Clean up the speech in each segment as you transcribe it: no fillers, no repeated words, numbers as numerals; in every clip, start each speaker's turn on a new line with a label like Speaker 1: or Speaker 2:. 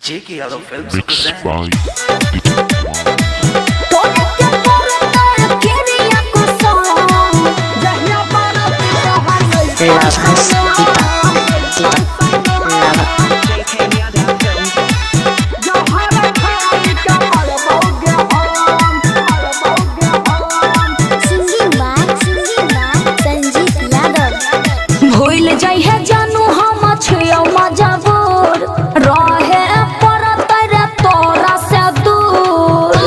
Speaker 1: J.K. Yadav Films
Speaker 2: Mixed
Speaker 1: present.
Speaker 2: by DJ
Speaker 3: भूल जाइ है जानू हम छियौ मजबूर रहे परत रे तोरा से दूर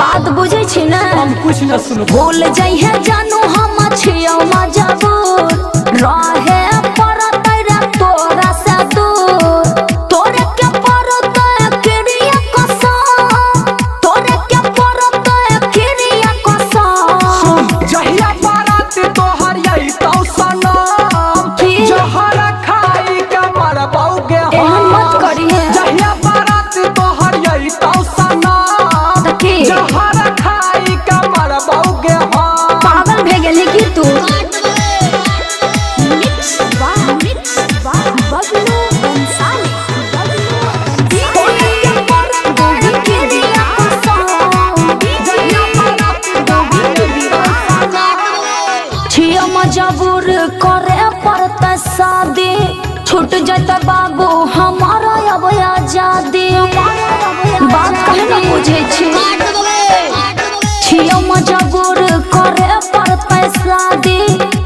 Speaker 3: बात बुझै छी ना
Speaker 4: हम कुछ न सुन
Speaker 3: भूल जाइ है जानू हम छियौ मजबूर रहे परत रे तोरा से दूर तोरे के परत क्रिया कसम तोरे के परत क्रिया कसम
Speaker 4: जहिया बारात तोहर यही तो सनम जहर खाई के मरबौगे
Speaker 3: एहन मत करिहे
Speaker 4: जहिया बारात तोहर यही तो सनम जहर खाई के मरबौगे
Speaker 3: पागल भे गेली की तू मजबूर करे पड़ता शादी छूट जाता बाबू हमारा अब आजादी बात कहे न बुझे छियो मजबूर करे पड़ता शादी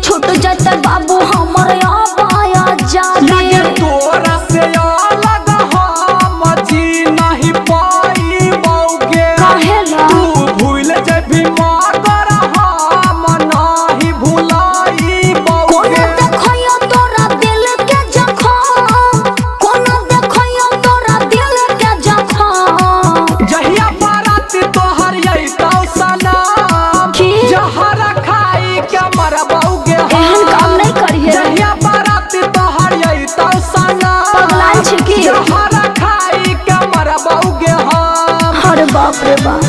Speaker 3: छूट जाता बाबू हमारा अब आजादी
Speaker 4: तोरा से अलग हम जी नहीं पाईबौगे
Speaker 3: कहेला
Speaker 4: तू भूल जबी मगर हम नहीं भुलाईबौगे
Speaker 3: कोना देखयो तोरा दिल के जखम कोना देखयो तोरा दिल के जखम
Speaker 4: जहिया बारात तोहर यही तो सनम
Speaker 3: की?
Speaker 4: जहर खाई के मरबौगे
Speaker 3: एहन काम नहीं करिहे
Speaker 4: जहिया बारात तोहर यही तो सनम
Speaker 3: पगलाल छी की
Speaker 4: जहर खाई के मरबौगे हम
Speaker 3: अरे बाप रे बाप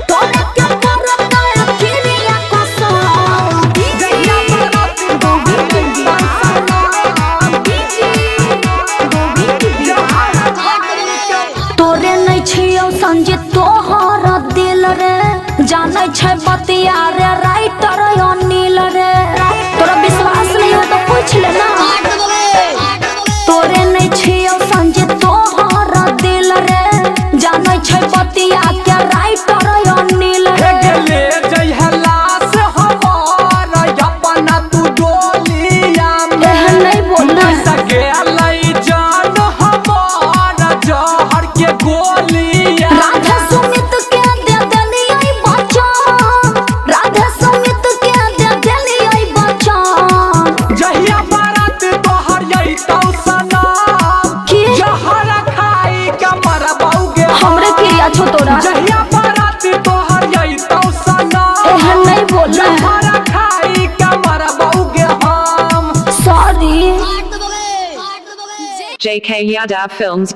Speaker 3: तोरे के परत क्रिया कसम
Speaker 4: जहिया बारात तोहर यही तो सनम जहर खाई के
Speaker 3: तोरे नहीं छियौ संजीत तोहर दिल रे जानै छै बतिया रे राइटर अनिल रे तोरा विश्वास नहीं हो तो पूछ ले ना तोरे नहीं छियौ संजीत तोहर दिल रे जानै छै बतिया के राइटर अनिल रे
Speaker 4: ले जइहे लाश हमार अपना तू डोलिया में
Speaker 3: एहन नहीं बोलना
Speaker 4: सके लई जान हमार जहर के गोलिया
Speaker 3: राधा सुमित के दे देलियै बचन राधा सुमित के दे देलियै बचन
Speaker 4: जहिया बारात तोहर यही तो सनम
Speaker 3: की
Speaker 4: जहर खाई के मरबौगे
Speaker 3: हमरे क्रिया छो तोरा
Speaker 4: जहिया बारात तोहर यही तो सनम
Speaker 3: एहन नहीं बोलना
Speaker 4: जहर खाई के मरबौगे हम
Speaker 3: सॉरी
Speaker 5: JK Yadav Films